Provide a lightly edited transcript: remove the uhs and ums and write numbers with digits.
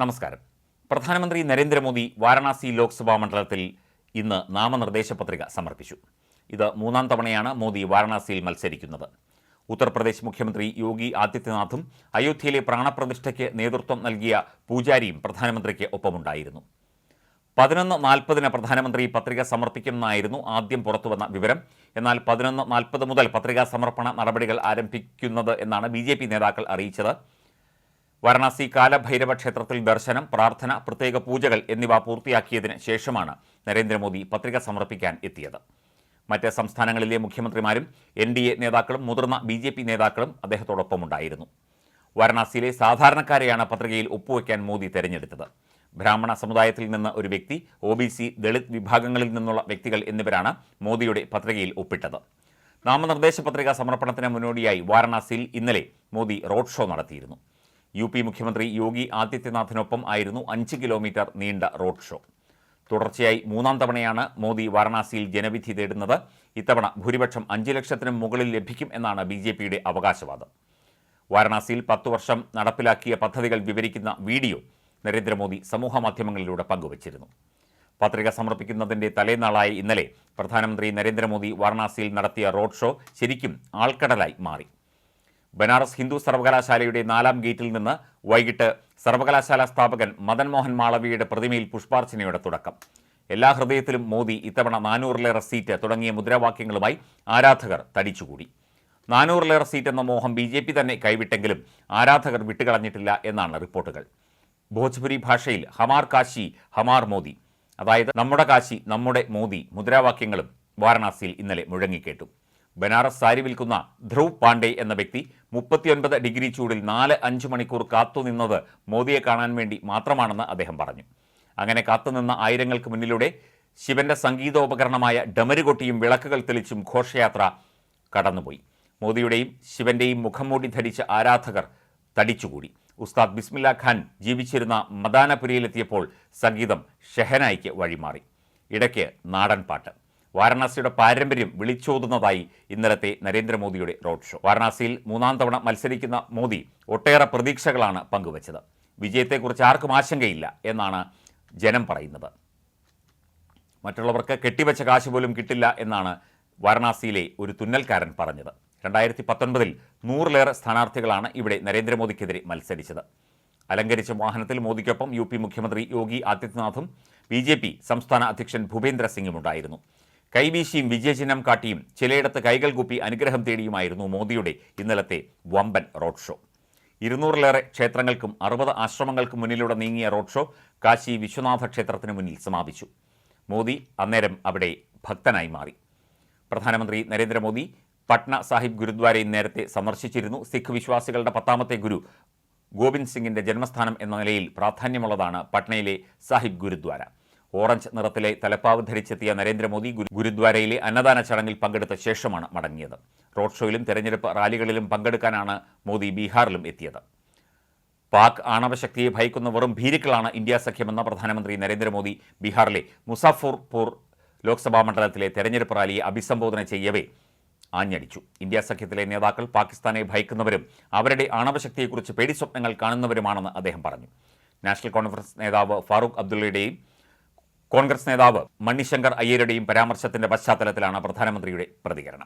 നമസ്കാരം. പ്രധാനമന്ത്രി നരേന്ദ്രമോദി വാരണാസി ലോക്സഭാ മണ്ഡലത്തിൽ ഇന്ന് നാമനിർദ്ദേശ പത്രിക സമർപ്പിച്ചു. ഇത് മൂന്നാം തവണയാണ് മോദി വാരണാസിയിൽ മത്സരിക്കുന്നത്. ഉത്തർപ്രദേശ് മുഖ്യമന്ത്രി യോഗി ആദിത്യനാഥും അയോധ്യയിലെ പ്രാണപ്രതിഷ്ഠയ്ക്ക് നേതൃത്വം നൽകിയ പൂജാരിയും പ്രധാനമന്ത്രിക്ക് ഒപ്പമുണ്ടായിരുന്നു. 11:40 പ്രധാനമന്ത്രി പത്രിക സമർപ്പിക്കുമെന്നായിരുന്നു ആദ്യം പുറത്തുവന്ന വിവരം. എന്നാൽ 11:40 മുതൽ പത്രികാ സമർപ്പണ നടപടികൾ ആരംഭിക്കുന്നത് എന്നാണ് BJP നേതാക്കൾ അറിയിച്ചത്. വാരണാസി കാലഭൈരവ ക്ഷേത്രത്തിൽ ദർശനം, പ്രാർത്ഥന, പ്രത്യേക പൂജകൾ എന്നിവ പൂർത്തിയാക്കിയതിന് ശേഷമാണ് നരേന്ദ്രമോദി പത്രിക സമർപ്പിക്കാൻ എത്തിയത്. മറ്റ് സംസ്ഥാനങ്ങളിലെ മുഖ്യമന്ത്രിമാരും NDA നേതാക്കളും മുതിർന്ന BJP നേതാക്കളും അദ്ദേഹത്തോടൊപ്പമുണ്ടായിരുന്നു. വാരണാസിയിലെ സാധാരണക്കാരെയാണ് പത്രികയിൽ ഒപ്പുവയ്ക്കാൻ മോദി തെരഞ്ഞെടുത്തത്. ബ്രാഹ്മണ സമുദായത്തിൽ നിന്ന് ഒരു വ്യക്തി, OBC, ദളിത് വിഭാഗങ്ങളിൽ നിന്നുള്ള വ്യക്തികൾ എന്നിവരാണ് മോദിയുടെ പത്രികയിൽ ഒപ്പിട്ടത്. നാമനിർദ്ദേശ പത്രിക സമർപ്പണത്തിന് മുന്നോടിയായി വാരണാസിയിൽ ഇന്നലെ മോദി റോഡ് ഷോ നടത്തിയിരുന്നു. UP മുഖ്യമന്ത്രി യോഗി ആദിത്യനാഥിനൊപ്പം ആയിരുന്നു 5 കിലോമീറ്റർ നീണ്ട റോഡ് ഷോ. തുടർച്ചയായി മൂന്നാം തവണയാണ് മോദി വാരണാസിയിൽ ജനവിധി തേടുന്നത്. ഇത്തവണ ഭൂരിപക്ഷം 5 ലക്ഷത്തിനും മുകളിൽ ലഭിക്കും എന്നാണ് BJPയുടെ അവകാശവാദം. വാരണാസിയിൽ 10 വർഷം നടപ്പിലാക്കിയ പദ്ധതികൾ വിവരിക്കുന്ന വീഡിയോ നരേന്ദ്രമോദി സമൂഹമാധ്യമങ്ങളിലൂടെ പങ്കുവച്ചിരുന്നു. പത്രിക സമർപ്പിക്കുന്നതിൻ്റെ തലേനാളായ ഇന്നലെ പ്രധാനമന്ത്രി നരേന്ദ്രമോദി വാരണാസിയിൽ നടത്തിയ റോഡ് ഷോ ശരിക്കും ആൾക്കടലായി മാറി. ബനാറസ് ഹിന്ദു സർവകലാശാലയുടെ 4ാം ഗേറ്റിൽ നിന്ന് വൈകിട്ട് സർവകലാശാല സ്ഥാപകൻ മദൻ മോഹൻ മാളവിയയുടെ പ്രതിമയിൽ പുഷ്പാർച്ചനയുടെ തുടക്കം. എല്ലാ ഹൃദയത്തിലും മോദി, ഇത്തവണ 400ലേറെ സീറ്റ് തുടങ്ങിയ മുദ്രാവാക്യങ്ങളുമായി ആരാധകർ തടിച്ചുകൂടി. 400ലേറെ സീറ്റ് എന്ന മോഹം BJP തന്നെ കൈവിട്ടെങ്കിലും ആരാധകർ വിട്ടുകളഞ്ഞിട്ടില്ല എന്നാണ് റിപ്പോർട്ടുകൾ. ഭോജ്പുരി ഭാഷയിൽ ഹമാർ കാശി ഹമാർ മോദി, അതായത് നമ്മുടെ കാശി നമ്മുടെ മോദി മുദ്രാവാക്യങ്ങളും വാരണാസിയിൽ ഇന്നലെ മുഴങ്ങിക്കേട്ടു. ബനാറസ് സാരി വിൽക്കുന്ന ധ്രുവ് പാണ്ഡെ എന്ന വ്യക്തി 39 ഡിഗ്രി ചൂടിൽ 4-5 മണിക്കൂർ കാത്തുനിന്നത് മോദിയെ കാണാൻ വേണ്ടി മാത്രമാണെന്ന് അദ്ദേഹം പറഞ്ഞു. അങ്ങനെ കാത്തുനിന്ന ആയിരങ്ങൾക്ക് മുന്നിലൂടെ ശിവന്റെ സംഗീതോപകരണമായ ഡമരുകൊട്ടിയും വിളക്കുകൾ തെളിച്ചും ഘോഷയാത്ര കടന്നുപോയി. മോദിയുടെയും ശിവന്റെയും മുഖംമൂടി ധരിച്ച ആരാധകർ തടിച്ചുകൂടി. ഉസ്താദ് ബിസ്മില്ല ഖാൻ ജീവിച്ചിരുന്ന മദാനപുരിയിലെത്തിയപ്പോൾ സംഗീതം ഷെഹനായിക്ക് വഴിമാറി. ഇടയ്ക്ക് നാടൻ പാട്ട്. വാരണാസിയുടെ പാരമ്പര്യം വിളിച്ചോതുന്നതായി ഇന്നലത്തെ നരേന്ദ്രമോദിയുടെ റോഡ് ഷോ. വാരണാസിയിൽ മൂന്നാം തവണ മത്സരിക്കുന്ന മോദി ഒട്ടേറെ പ്രതീക്ഷകളാണ് പങ്കുവച്ചത്. വിജയത്തെക്കുറിച്ച് ആർക്കും ആശങ്കയില്ല എന്നാണ് ജനം പറയുന്നത്. മറ്റുള്ളവർക്ക് കെട്ടിവെച്ച കാശ് പോലും കിട്ടില്ല എന്നാണ് വാരണാസിയിലെ ഒരു തുന്നൽക്കാരൻ പറഞ്ഞത്. 2019 100ലേറെ സ്ഥാനാർത്ഥികളാണ് ഇവിടെ നരേന്ദ്രമോദിക്കെതിരെ മത്സരിച്ചത്. അലങ്കരിച്ച വാഹനത്തിൽ മോദിക്കൊപ്പം UP മുഖ്യമന്ത്രി യോഗി ആദിത്യനാഥും BJP സംസ്ഥാന അധ്യക്ഷൻ ഭൂപേന്ദ്ര സിംഗും ഉണ്ടായിരുന്നു. കൈവീശിയും വിജയചിഹ്നം കാട്ടിയും ചിലയിടത്ത് കൈകൾ കൂപ്പി അനുഗ്രഹം തേടിയുമായിരുന്നു മോദിയുടെ ഇന്നലത്തെ വമ്പൻ റോഡ് ഷോ. 200ലേറെ ക്ഷേത്രങ്ങൾക്കും 60 ആശ്രമങ്ങൾക്കും മുന്നിലൂടെ നീങ്ങിയ റോഡ് ഷോ കാശി വിശ്വനാഥ ക്ഷേത്രത്തിന് മുന്നിൽ സമാപിച്ചു. മോദി അന്നേരം അവിടെ ഭക്തനായി മാറി. പ്രധാനമന്ത്രി നരേന്ദ്രമോദി പട്ന സാഹിബ് ഗുരുദ്വാരയും നേരത്തെ സന്ദർശിച്ചിരുന്നു. സിഖ് വിശ്വാസികളുടെ 10ാമത്തെ ഗുരു ഗോവിന്ദ് സിംഗിന്റെ ജന്മസ്ഥാനം എന്ന നിലയിൽ പ്രാധാന്യമുള്ളതാണ് പട്നയിലെ സാഹിബ് ഗുരുദ്വാര. ഓറഞ്ച് നിറത്തിലെ തലപ്പാവ് ധരിച്ചെത്തിയ നരേന്ദ്രമോദി ഗുരുദ്വാരയിലെ അന്നദാന ചടങ്ങിൽ പങ്കെടുത്ത ശേഷമാണ് മടങ്ങിയത്. റോഡ് ഷോയിലും തെരഞ്ഞെടുപ്പ് റാലികളിലും പങ്കെടുക്കാനാണ് മോദി ബീഹാറിലും എത്തിയത്. പാക് ആണവശക്തിയെ ഭയക്കുന്ന വെറും ഭീരുക്കളാണ് ഇന്ത്യ സഖ്യമെന്ന പ്രധാനമന്ത്രി നരേന്ദ്രമോദി ബീഹാറിലെ മുസാഫർപൂർ ലോക്സഭാ മണ്ഡലത്തിലെ തെരഞ്ഞെടുപ്പ് റാലിയെ അഭിസംബോധന ചെയ്യവേ ആഞ്ഞടിച്ചു. ഇന്ത്യ സഖ്യത്തിലെ നേതാക്കൾ പാകിസ്ഥാനെ ഭയക്കുന്നവരും അവരുടെ ആണവശക്തിയെക്കുറിച്ച് പേടിസ്വപ്നങ്ങൾ കാണുന്നവരുമാണെന്ന് അദ്ദേഹം പറഞ്ഞു. നാഷണൽ കോൺഫറൻസ് നേതാവ് ഫാറൂഖ് അബ്ദുള്ളയുടെയും കോൺഗ്രസ് നേതാവ് മണിശങ്കർ അയ്യരുടെയും പരാമർശത്തിന്റെ പശ്ചാത്തലത്തിലാണ് പ്രധാനമന്ത്രിയുടെ പ്രതികരണം.